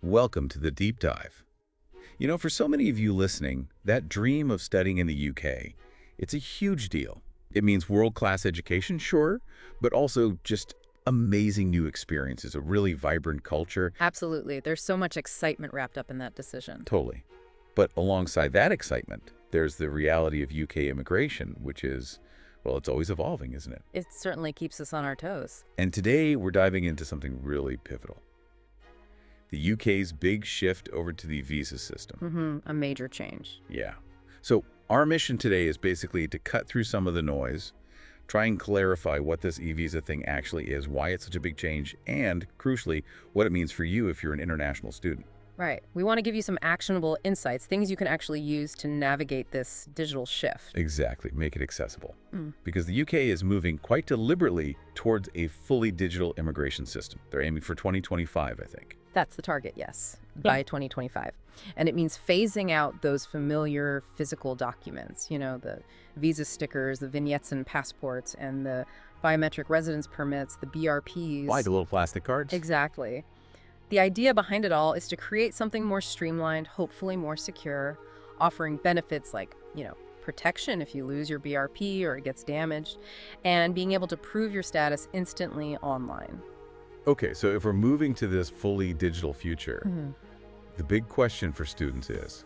Welcome to the deep dive. You know, for so many of you listening, that dream of studying in the UK, it's a huge deal. It means world-class education, sure, but also just amazing new experiences, a really vibrant culture. Absolutely. There's so much excitement wrapped up in that decision. Totally. But alongside that excitement, there's the reality of UK immigration, which is, well, it's always evolving, isn't it? It certainly keeps us on our toes. And today, we're diving into something really pivotal. The UK's big shift over to the visa system. A major change. Yeah. So our mission today is basically to cut through some of the noise, try and clarify what this eVisa thing actually is, why it's such a big change, and, crucially, what it means for you if you're an international student. Right. We want to give you some actionable insights, things you can actually use to navigate this digital shift. Exactly. Make it accessible. Because the UK is moving quite deliberately towards a fully digital immigration system. They're aiming for 2025, I think. That's the target, yes, by 2025. And it means phasing out those familiar physical documents, you know, the visa stickers, the vignettes and passports, and the biometric residence permits, the BRPs. Why, the little plastic cards? Exactly. The idea behind it all is to create something more streamlined, hopefully more secure, offering benefits like, you know, protection if you lose your BRP or it gets damaged, and being able to prove your status instantly online. Okay, so if we're moving to this fully digital future, the big question for students is,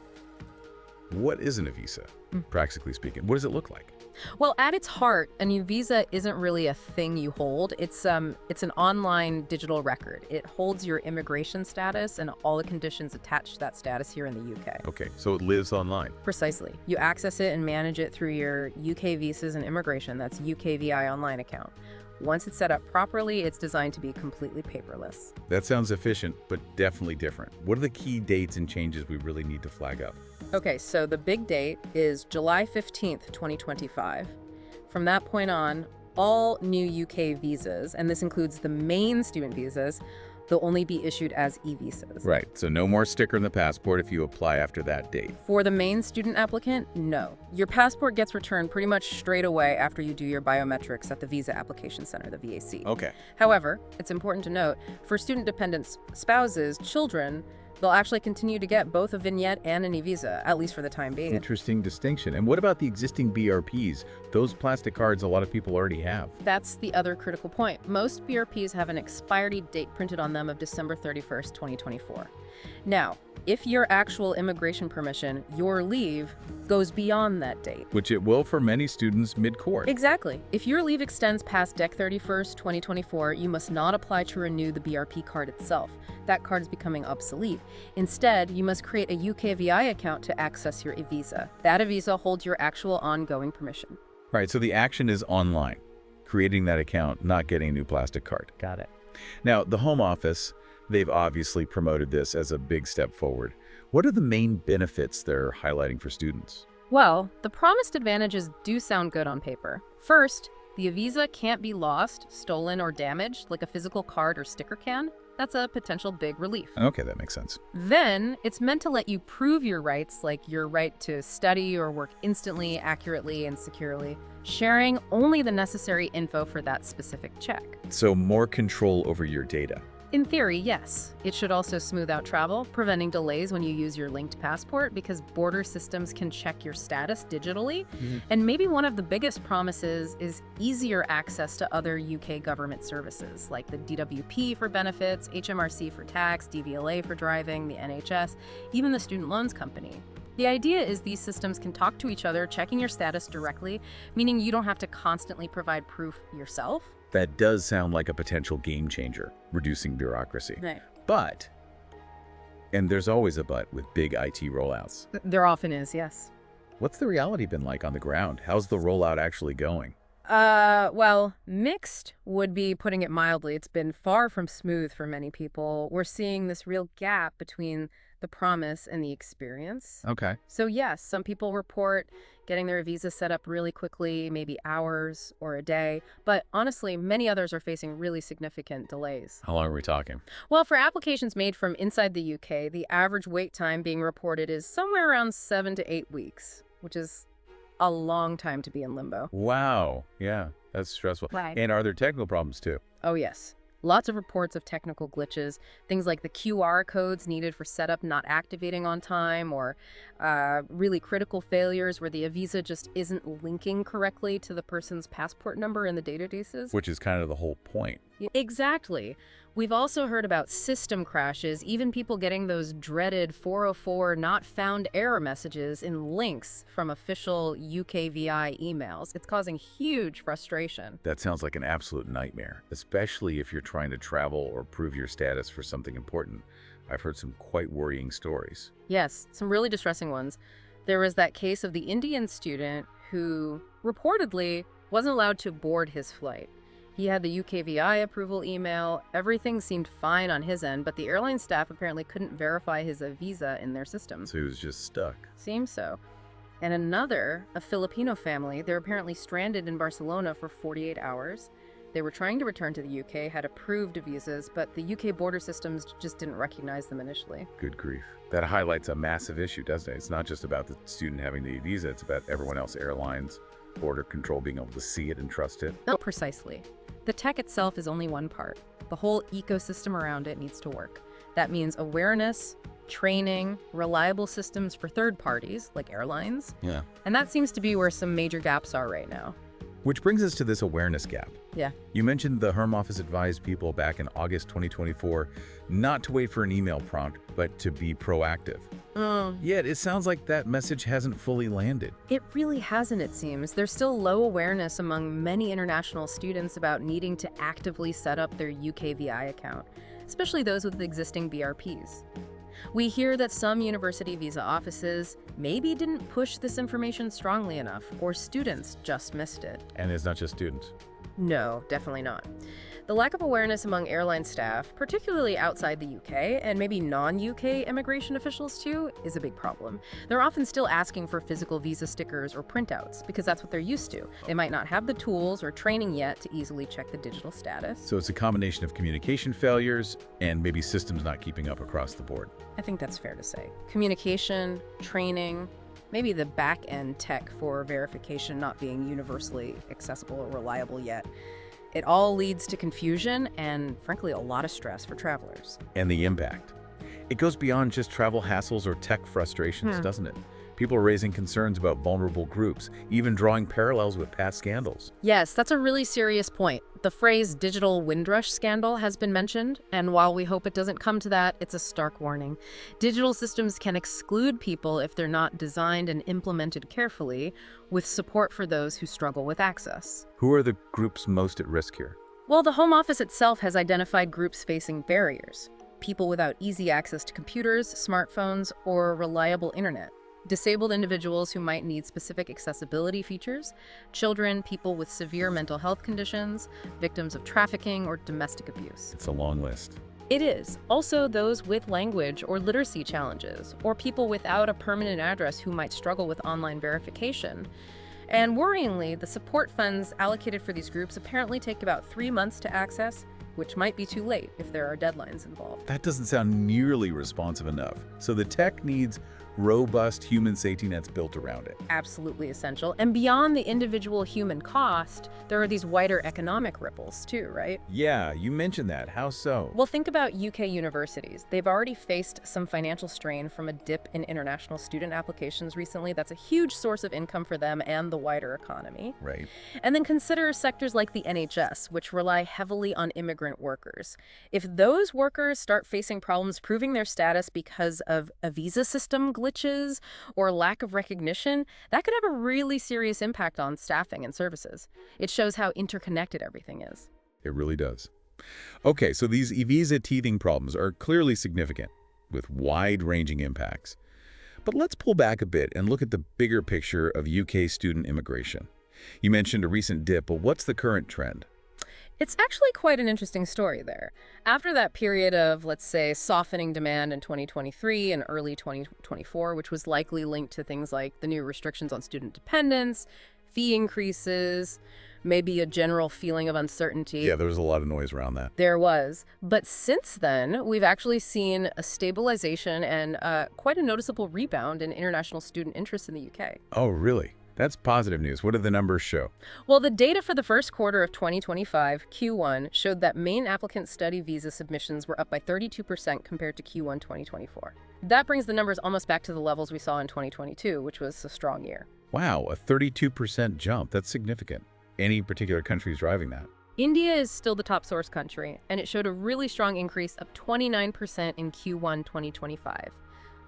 what is an eVisa, practically speaking? What does it look like? Well, at its heart, an eVisa isn't really a thing you hold. It's an online digital record. It holds your immigration status and all the conditions attached to that status here in the UK. Okay, so it lives online. Precisely. You access it and manage it through your UK Visas and Immigration, that's UKVI online account. Once it's set up properly, it's designed to be completely paperless. That sounds efficient, but definitely different. What are the key dates and changes we really need to flag up? Okay, so the big date is July 15th, 2025. From that point on, all new UK visas, and this includes the main student visas, they'll only be issued as e-visas. Right, so no more sticker in the passport if you apply after that date. For the main student applicant, no. Your passport gets returned pretty much straight away after you do your biometrics at the Visa Application Center, the VAC. Okay. However, it's important to note, for student-dependent spouses, children, they'll actually continue to get both a vignette and an eVisa, at least for the time being. Interesting distinction. And what about the existing BRPs? Those plastic cards a lot of people already have. That's the other critical point. Most BRPs have an expiry date printed on them of December 31st, 2024. Now, if your actual immigration permission, your leave, goes beyond that date. Which it will for many students mid-course. Exactly. If your leave extends past Dec 31st, 2024, you must not apply to renew the BRP card itself. That card is becoming obsolete. Instead, you must create a UKVI account to access your eVisa. That eVisa holds your actual ongoing permission. Right, so the action is online. Creating that account, not getting a new plastic card. Got it. Now, the Home Office, they've obviously promoted this as a big step forward. What are the main benefits they're highlighting for students? Well, the promised advantages do sound good on paper. First, the eVisa can't be lost, stolen, or damaged like a physical card or sticker can. That's a potential big relief. Okay, that makes sense. Then, it's meant to let you prove your rights, like your right to study or work instantly, accurately, and securely, sharing only the necessary info for that specific check. So more control over your data. In theory, yes. It should also smooth out travel, preventing delays when you use your linked passport because border systems can check your status digitally. And maybe one of the biggest promises is easier access to other UK government services like the DWP for benefits, HMRC for tax, DVLA for driving, the NHS, even the student loans company. The idea is these systems can talk to each other, checking your status directly, meaning you don't have to constantly provide proof yourself. That does sound like a potential game changer, reducing bureaucracy. Right. But, and there's always a but with big IT rollouts. There often is, yes. What's the reality been like on the ground? How's the rollout actually going? Well, mixed would be putting it mildly. It's been far from smooth for many people. We're seeing this real gap between the promise and the experience. Okay. So yes, some people report getting their visa set up really quickly, maybe hours or a day. But honestly, many others are facing really significant delays. How long are we talking? Well, for applications made from inside the UK, the average wait time being reported is somewhere around 7 to 8 weeks, which is a long time to be in limbo. Wow. Yeah, that's stressful. Right. And are there technical problems too? Oh, yes. Lots of reports of technical glitches, things like the QR codes needed for setup not activating on time, or really critical failures where the eVisa just isn't linking correctly to the person's passport number in the databases. Which is kind of the whole point. Exactly. We've also heard about system crashes, even people getting those dreaded 404 not found error messages in links from official UKVI emails. It's causing huge frustration. That sounds like an absolute nightmare, especially if you're trying to travel or prove your status for something important. I've heard some quite worrying stories. Yes, some really distressing ones. There was that case of the Indian student who reportedly wasn't allowed to board his flight. He had the UKVI approval email, everything seemed fine on his end, but the airline staff apparently couldn't verify his visa in their system. So he was just stuck. Seems so. And another, a Filipino family, they're apparently stranded in Barcelona for 48 hours. They were trying to return to the UK, had approved visas, but the UK border systems just didn't recognize them initially. Good grief. That highlights a massive issue, doesn't it? It's not just about the student having the visa, it's about everyone else, airlines, border control being able to see it and trust it. No, precisely. The tech itself is only one part. The whole ecosystem around it needs to work. That means awareness, training, reliable systems for third parties, like airlines. Yeah. And that seems to be where some major gaps are right now. Which brings us to this awareness gap. Yeah. You mentioned the Home Office advised people back in August 2024 not to wait for an email prompt, but to be proactive. Yet it sounds like that message hasn't fully landed. It really hasn't, it seems. There's still low awareness among many international students about needing to actively set up their UKVI account, especially those with existing BRPs. We hear that some university visa offices maybe didn't push this information strongly enough, or students just missed it. And it's not just students. No, definitely not. The lack of awareness among airline staff, particularly outside the UK, and maybe non-UK immigration officials too, is a big problem. They're often still asking for physical visa stickers or printouts, because that's what they're used to. They might not have the tools or training yet to easily check the digital status. So it's a combination of communication failures and maybe systems not keeping up across the board. I think that's fair to say. Communication, training, maybe the back-end tech for verification not being universally accessible or reliable yet. It all leads to confusion and, frankly, a lot of stress for travelers. And the impact. It goes beyond just travel hassles or tech frustrations, doesn't it? People are raising concerns about vulnerable groups, even drawing parallels with past scandals. Yes, that's a really serious point. The phrase digital Windrush scandal has been mentioned, and while we hope it doesn't come to that, it's a stark warning. Digital systems can exclude people if they're not designed and implemented carefully, with support for those who struggle with access. Who are the groups most at risk here? Well, the Home Office itself has identified groups facing barriers. People without easy access to computers, smartphones, or reliable internet. Disabled individuals who might need specific accessibility features, children, people with severe mental health conditions, victims of trafficking or domestic abuse. It's a long list. It is. Also those with language or literacy challenges, or people without a permanent address who might struggle with online verification. And worryingly, the support funds allocated for these groups apparently take about 3 months to access, which might be too late if there are deadlines involved. That doesn't sound nearly responsive enough. So the tech needs robust human safety nets built around it. Absolutely essential. And beyond the individual human cost, there are these wider economic ripples too, right? Yeah, you mentioned that. How so? Well, think about UK universities. They've already faced some financial strain from a dip in international student applications recently. That's a huge source of income for them and the wider economy. Right. And then consider sectors like the NHS, which rely heavily on immigrant workers. If those workers start facing problems proving their status because of a visa system glitches or lack of recognition, that could have a really serious impact on staffing and services. It shows how interconnected everything is. It really does. Okay, so these eVisa teething problems are clearly significant, with wide-ranging impacts. But let's pull back a bit and look at the bigger picture of UK student immigration. You mentioned a recent dip, but what's the current trend? It's actually quite an interesting story there. After that period of, let's say, softening demand in 2023 and early 2024, which was likely linked to things like the new restrictions on student dependence, fee increases, maybe a general feeling of uncertainty. Yeah, there was a lot of noise around that. There was. But since then, we've actually seen a stabilization and quite a noticeable rebound in international student interest in the UK. Oh, really? That's positive news. What do the numbers show? Well, the data for the first quarter of 2025, Q1, showed that main applicant study visa submissions were up by 32% compared to Q1 2024. That brings the numbers almost back to the levels we saw in 2022, which was a strong year. Wow, a 32% jump. That's significant. Any particular country is driving that? India is still the top source country, and it showed a really strong increase of 29% in Q1 2025.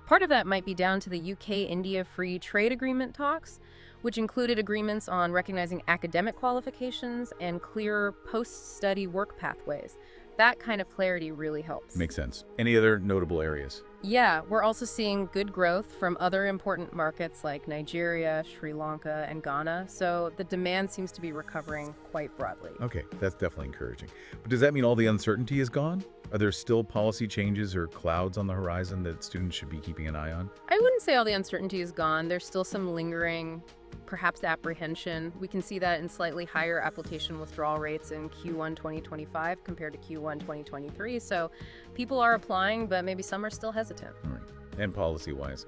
Part of that might be down to the UK-India Free Trade Agreement talks, which included agreements on recognizing academic qualifications and clearer post-study work pathways. That kind of clarity really helps. Makes sense. Any other notable areas? Yeah, we're also seeing good growth from other important markets like Nigeria, Sri Lanka, and Ghana, so the demand seems to be recovering quite broadly. Okay, that's definitely encouraging. But does that mean all the uncertainty is gone? Are there still policy changes or clouds on the horizon that students should be keeping an eye on? I wouldn't say all the uncertainty is gone. There's still some lingering, perhaps apprehension. We can see that in slightly higher application withdrawal rates in Q1 2025 compared to Q1 2023. So people are applying, but maybe some are still hesitant. All right. And policy-wise,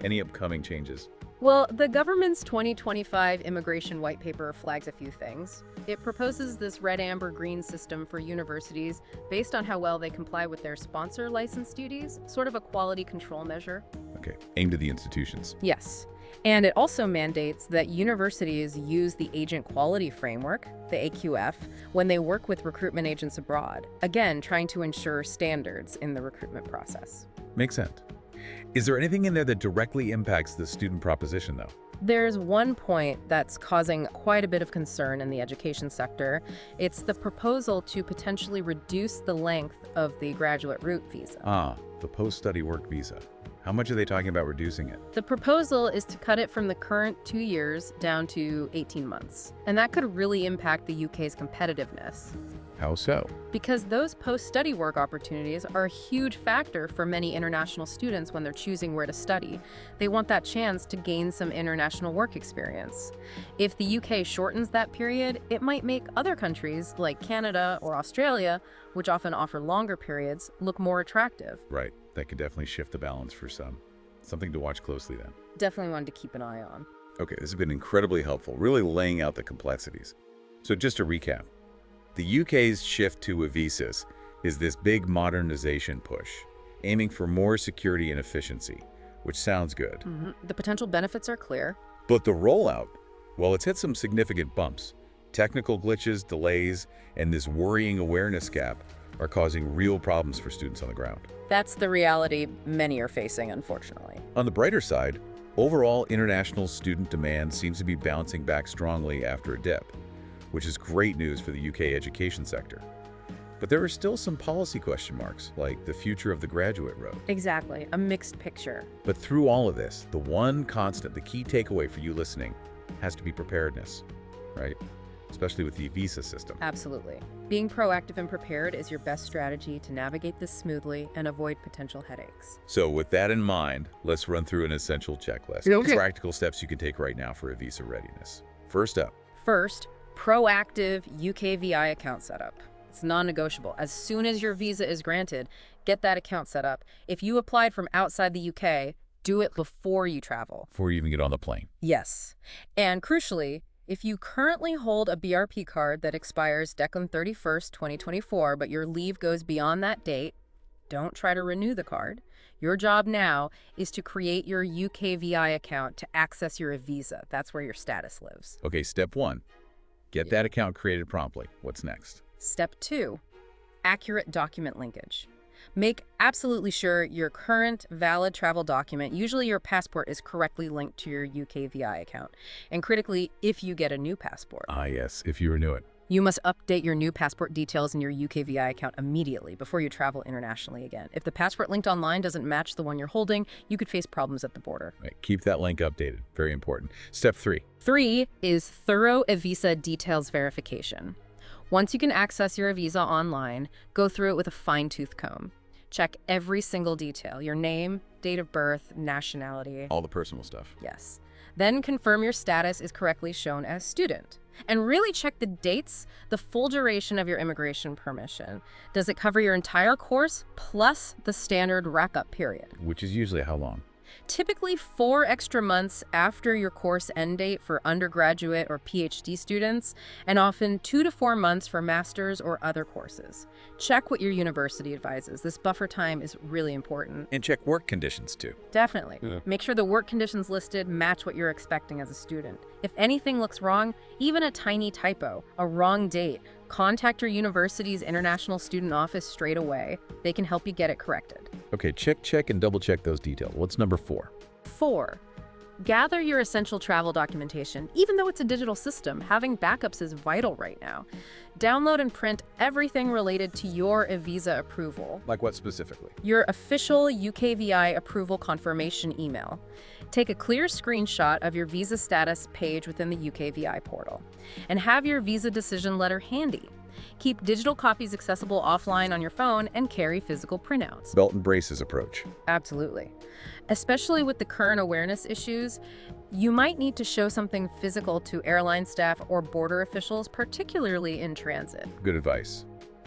any upcoming changes? Well, the government's 2025 immigration white paper flags a few things. It proposes this red, amber, green system for universities based on how well they comply with their sponsor license duties, sort of a quality control measure. Okay, aimed at the institutions. Yes. And it also mandates that universities use the Agent Quality Framework, the AQF, when they work with recruitment agents abroad, again, trying to ensure standards in the recruitment process. Makes sense. Is there anything in there that directly impacts the student proposition, though? There's one point that's causing quite a bit of concern in the education sector. It's the proposal to potentially reduce the length of the graduate route visa. Ah, the post-study work visa. How much are they talking about reducing it? The proposal is to cut it from the current 2 years down to 18 months. And that could really impact the UK's competitiveness. How so? Because those post-study work opportunities are a huge factor for many international students when they're choosing where to study. They want that chance to gain some international work experience. If the UK shortens that period, it might make other countries like Canada or Australia, which often offer longer periods, look more attractive. Right. That could definitely shift the balance for some. Something to watch closely then. Definitely wanted to keep an eye on. Okay, this has been incredibly helpful, really laying out the complexities. So just to recap, the UK's shift to eVisas is this big modernization push, aiming for more security and efficiency, which sounds good. The potential benefits are clear. But the rollout, well, it's hit some significant bumps. Technical glitches, delays, and this worrying awareness gap are causing real problems for students on the ground. That's the reality many are facing, unfortunately. On the brighter side, overall international student demand seems to be bouncing back strongly after a dip, which is great news for the UK education sector. But there are still some policy question marks, like the future of the graduate road. Exactly, a mixed picture. But through all of this, the one constant, the key takeaway for you listening, has to be preparedness, right? Especially with the eVisa system. Absolutely. Being proactive and prepared is your best strategy to navigate this smoothly and avoid potential headaches. So with that in mind, let's run through an essential checklist. Okay. Practical steps you can take right now for eVisa readiness. First up. First, proactive UKVI account setup. It's non-negotiable. As soon as your visa is granted, get that account set up. If you applied from outside the UK, do it before you travel. Before you even get on the plane. Yes. And crucially, if you currently hold a BRP card that expires December 31st, 2024, but your leave goes beyond that date, don't try to renew the card. Your job now is to create your UKVI account to access your eVisa. That's where your status lives. Okay, step one, get that account created promptly. What's next? Step 2, accurate document linkage. Make absolutely sure your current valid travel document, usually your passport, is correctly linked to your UKVI account. And critically, if you get a new passport. Ah, yes, if you renew it. You must update your new passport details in your UKVI account immediately before you travel internationally again. If the passport linked online doesn't match the one you're holding, you could face problems at the border. Right, keep that link updated. Very important. Step 3. 3 is thorough eVisa details verification. Once you can access your eVisa online, go through it with a fine-tooth comb. Check every single detail, your name, date of birth, nationality. All the personal stuff. Yes. Then confirm your status is correctly shown as student. And really check the dates, the full duration of your immigration permission. Does it cover your entire course plus the standard rack-up period? Which is usually how long? Typically 4 extra months after your course end date for undergraduate or PhD students, and often 2 to 4 months for master's or other courses. Check what your university advises. This buffer time is really important. And check work conditions too. Definitely. Yeah. Make sure the work conditions listed match what you're expecting as a student. If anything looks wrong, even a tiny typo, a wrong date, contact your university's International Student Office straight away. They can help you get it corrected. Okay, check, and double check those details. What's number 4? 4. Gather your essential travel documentation. Even though it's a digital system, having backups is vital right now. Download and print everything related to your eVisa approval. Like what specifically? Your official UKVI approval confirmation email. Take a clear screenshot of your visa status page within the UKVI portal. And have your visa decision letter handy. Keep digital copies accessible offline on your phone and carry physical printouts. Belt and braces approach. Absolutely. Especially with the current awareness issues, you might need to show something physical to airline staff or border officials, particularly in transit. Good advice.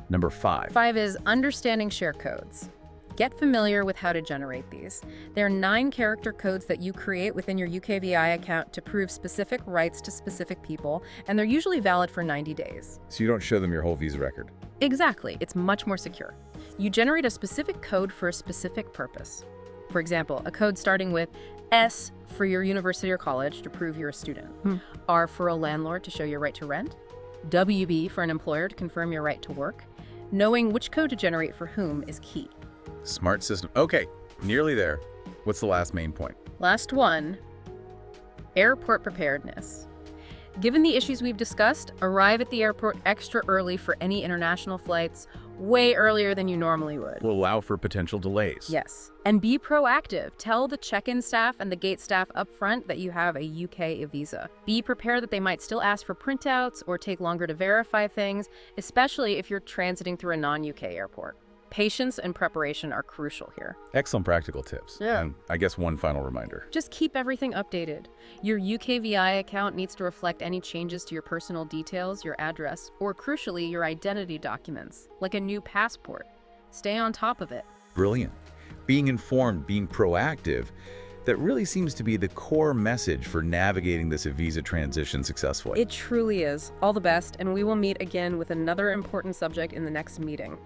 Number 5. 5 is understanding share codes. Get familiar with how to generate these. There are 9 character codes that you create within your UKVI account to prove specific rights to specific people, and they're usually valid for 90 days. So you don't show them your whole visa record. Exactly. It's much more secure. You generate a specific code for a specific purpose. For example, a code starting with S for your university or college to prove you're a student, R for a landlord to show your right to rent, WB for an employer to confirm your right to work. Knowing which code to generate for whom is key. Smart system. Okay, nearly there. What's the last main point? Last one, airport preparedness. Given the issues we've discussed, arrive at the airport extra early for any international flights, way earlier than you normally would. Will allow for potential delays. Yes. And be proactive. Tell the check-in staff and the gate staff up front that you have a UK eVisa. Be prepared that they might still ask for printouts or take longer to verify things, especially if you're transiting through a non-UK airport. Patience and preparation are crucial here. Excellent practical tips. Yeah. And I guess one final reminder. Just keep everything updated. Your UKVI account needs to reflect any changes to your personal details, your address, or crucially, your identity documents, like a new passport. Stay on top of it. Brilliant. Being informed, being proactive, that really seems to be the core message for navigating this eVisa transition successfully. It truly is. All the best, and we will meet again with another important subject in the next meeting.